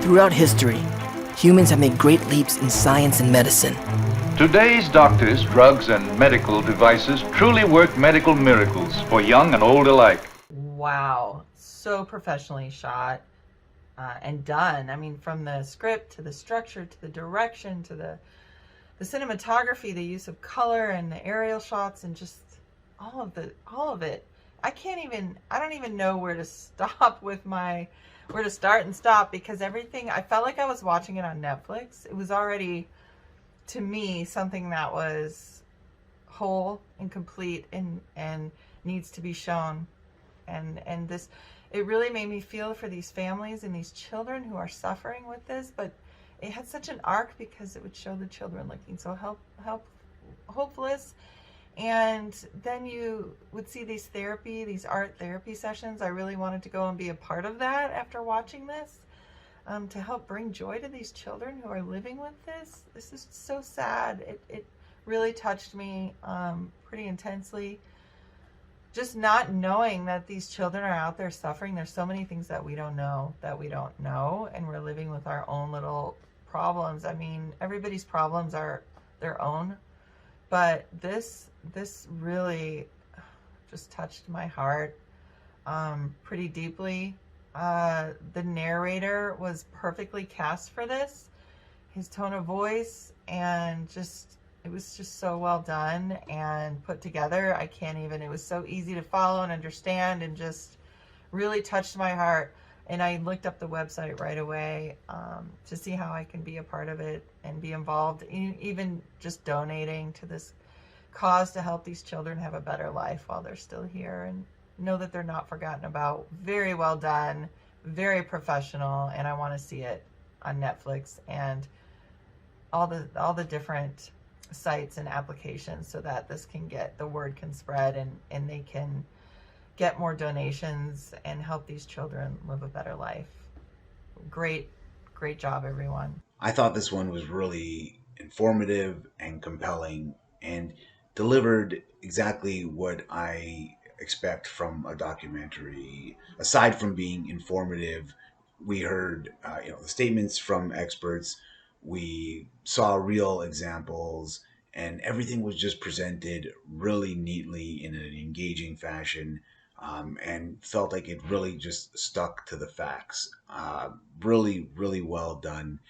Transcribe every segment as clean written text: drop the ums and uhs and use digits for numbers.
Throughout history, humans have made great leaps in science and medicine. Today's doctors, drugs, and medical devices truly work medical miracles for young and old alike. Wow, so professionally shot and done. I mean, from the script to the structure to the direction to the cinematography, the use of color and the aerial shots, and just all of it. I don't even know where to start and stop, because everything, I felt like I was watching it on Netflix. It was already, to me, something that was whole and complete and needs to be shown. And this, it really made me feel for these families and these children who are suffering with this, but it had such an arc because it would show the children looking so hopeless. And then you would see these art therapy sessions. I really wanted to go and be a part of that after watching this, to help bring joy to these children who are living with this. This is so sad. It really touched me pretty intensely. Just not knowing that these children are out there suffering. There's so many things that we don't know, and we're living with our own little problems. I mean, everybody's problems are their own, but this really just touched my heart pretty deeply. The narrator was perfectly cast for this. His tone of voice, and it was just so well done and put together. It was so easy to follow and understand, and just really touched my heart. And I looked up the website right away to see how I can be a part of it and be involved, even just donating to this cause to help these children have a better life while they're still here, and know that they're not forgotten about. Very well done, very professional, and I want to see it on Netflix and all the different sites and applications, so that the word can spread, and they can get more donations and help these children live a better life. Great job, everyone. I thought this one was really informative and compelling, and delivered exactly what I expect from a documentary. Aside from being informative, we heard the statements from experts. We saw real examples, and everything was just presented really neatly in an engaging fashion, and felt like it really just stuck to the facts. Really, really well done.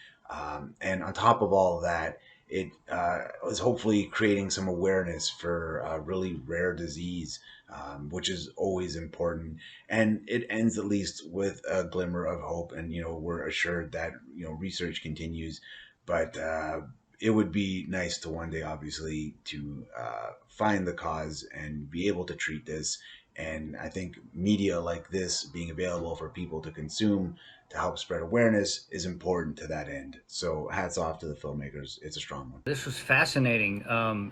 And on top of all of that, it was hopefully creating some awareness for a really rare disease, which is always important. And it ends at least with a glimmer of hope. And, we're assured that, research continues. But it would be nice to one day, obviously, to find the cause and be able to treat this. And I think media like this being available for people to consume to help spread awareness is important to that end. So hats off to the filmmakers. It's a strong one. This was fascinating,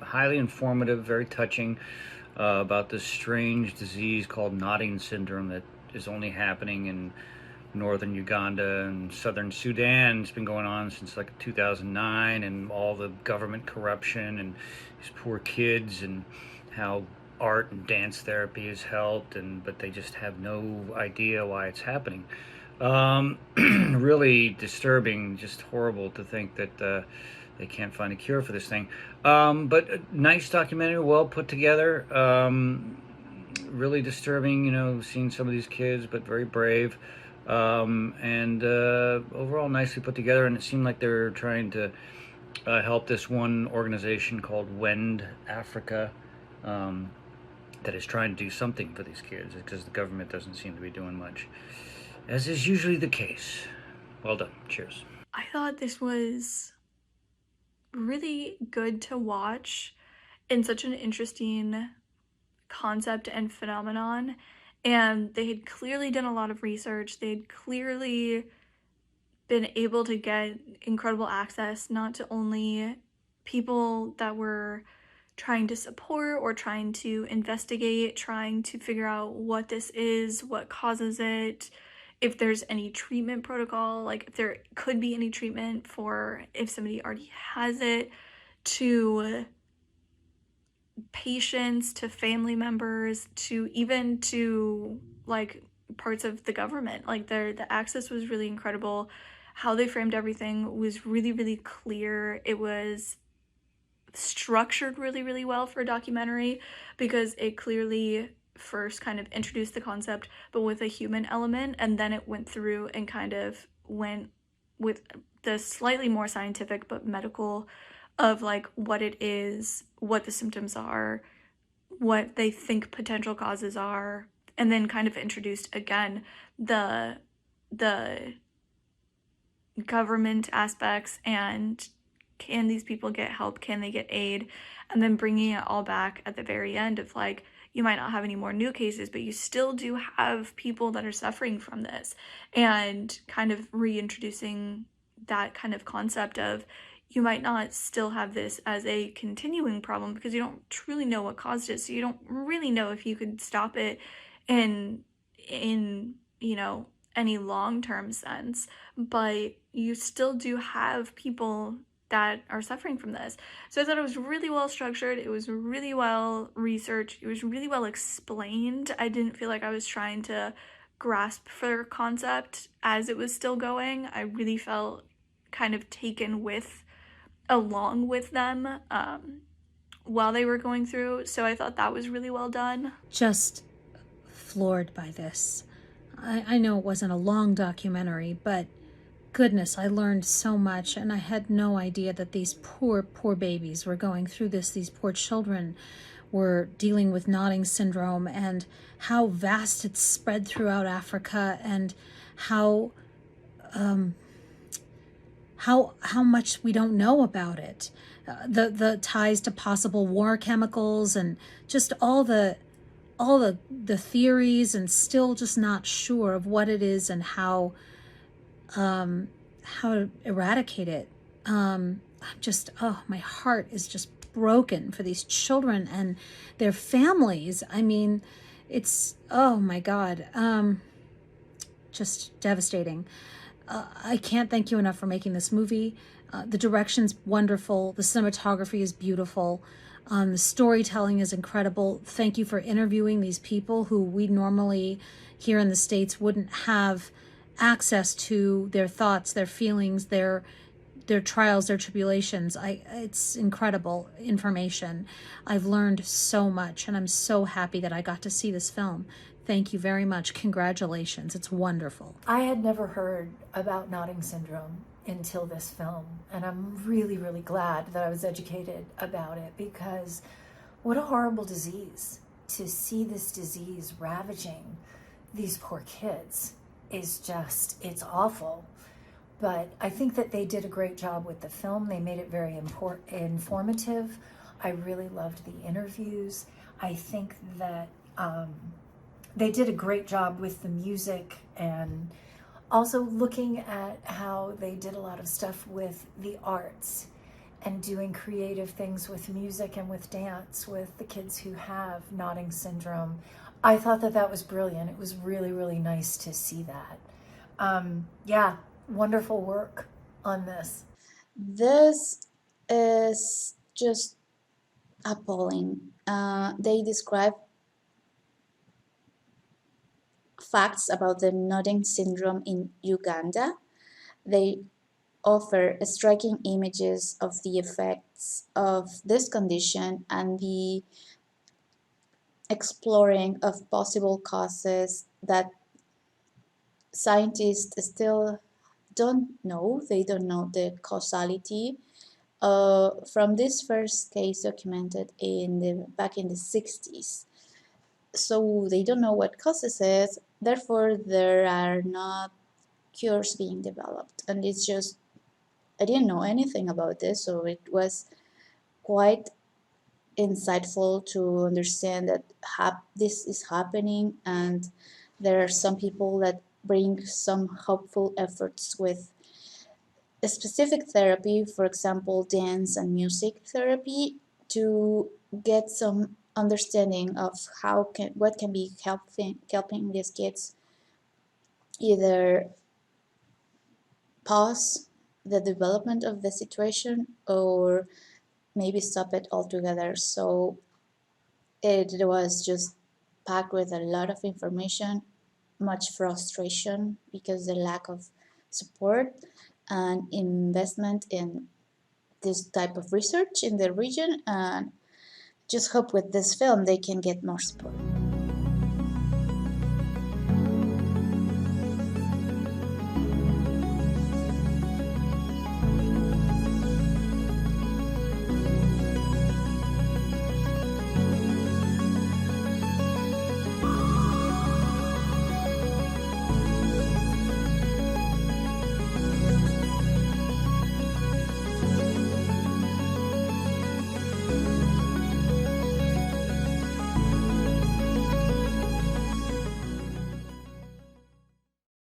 highly informative, very touching, about this strange disease called nodding syndrome that is only happening in Northern Uganda and Southern Sudan. It's been going on since like 2009, and all the government corruption and these poor kids, and how art and dance therapy has helped, but they just have no idea why it's happening. Really disturbing, just horrible to think that they can't find a cure for this thing. But a nice documentary, well put together. Really disturbing, seeing some of these kids, but very brave. And overall nicely put together. And it seemed like they were trying to help this one organization called WEND Africa, that is trying to do something for these kids, because the government doesn't seem to be doing much, as is usually the case. Well done. Cheers. I thought this was really good to watch, and such an interesting concept and phenomenon. And they had clearly done a lot of research. They had clearly been able to get incredible access, not to only people that were trying to support or trying to investigate, trying to figure out what this is, what causes it, if there's any treatment protocol, like if there could be any treatment for if somebody already has it, to patients, to family members, to even to like parts of the government. Like the access was really incredible. how they framed everything was really, really clear. It was structured really, really well for a documentary because it clearly first kind of introduced the concept, but with a human element, and then it went through and kind of went with the slightly more scientific but medical of like what it is, what the symptoms are, what they think potential causes are, and then kind of introduced again the government aspects and can these people get help, can they get aid, and then bringing it all back at the very end of like, you might not have any more new cases, but you still do have people that are suffering from this, and kind of reintroducing that kind of concept of you might not still have this as a continuing problem because you don't truly know what caused it, so you don't really know if you could stop it in any long-term sense, but you still do have people that are suffering from this. So I thought it was really well structured, it was really well researched, it was really well explained. I didn't feel like I was trying to grasp for concept as it was still going. I really felt kind of taken with along with them while they were going through. So I thought that was really well done. Just floored by this. I know it wasn't a long documentary, but goodness, I learned so much, and I had no idea that these poor, poor babies were going through this. These poor children were dealing with nodding syndrome, and how vast it's spread throughout Africa, and how much we don't know about it. The ties to possible war chemicals, and just all the theories, and still just not sure of what it is and how to eradicate it. My heart is just broken for these children and their families. I mean, it's, oh my God, just devastating. I can't thank you enough for making this movie. The direction's wonderful. The cinematography is beautiful. The storytelling is incredible. Thank you for interviewing these people who we normally here in the States wouldn't have access to their thoughts, their feelings, their trials, their tribulations. It's incredible information. I've learned so much, and I'm so happy that I got to see this film. Thank you very much. Congratulations. It's wonderful. I had never heard about nodding syndrome until this film, and I'm really, really glad that I was educated about it, because what a horrible disease. To see this disease ravaging these poor kids is just, it's awful. But I think that they did a great job with the film. They made it very informative. I really loved the interviews. I think that they did a great job with the music, and also looking at how they did a lot of stuff with the arts and doing creative things with music and with dance with the kids who have nodding syndrome. I thought that that was brilliant. It was really, really nice to see that. Yeah, wonderful work on this. This is just appalling. They describe facts about the nodding syndrome in Uganda. They offer striking images of the effects of this condition and the exploring of possible causes that scientists still don't know. They don't know the causality from this first case documented back in the 60s. So they don't know what causes it, therefore there are not cures being developed. And it's just, I didn't know anything about this, so it was quite insightful to understand that this is happening, and there are some people that bring some hopeful efforts with a specific therapy, for example, dance and music therapy, to get some understanding of what can be helping these kids either pause the development of the situation or maybe stop it altogether. So it was just packed with a lot of information, much frustration because the lack of support and investment in this type of research in the region, and just hope with this film they can get more support.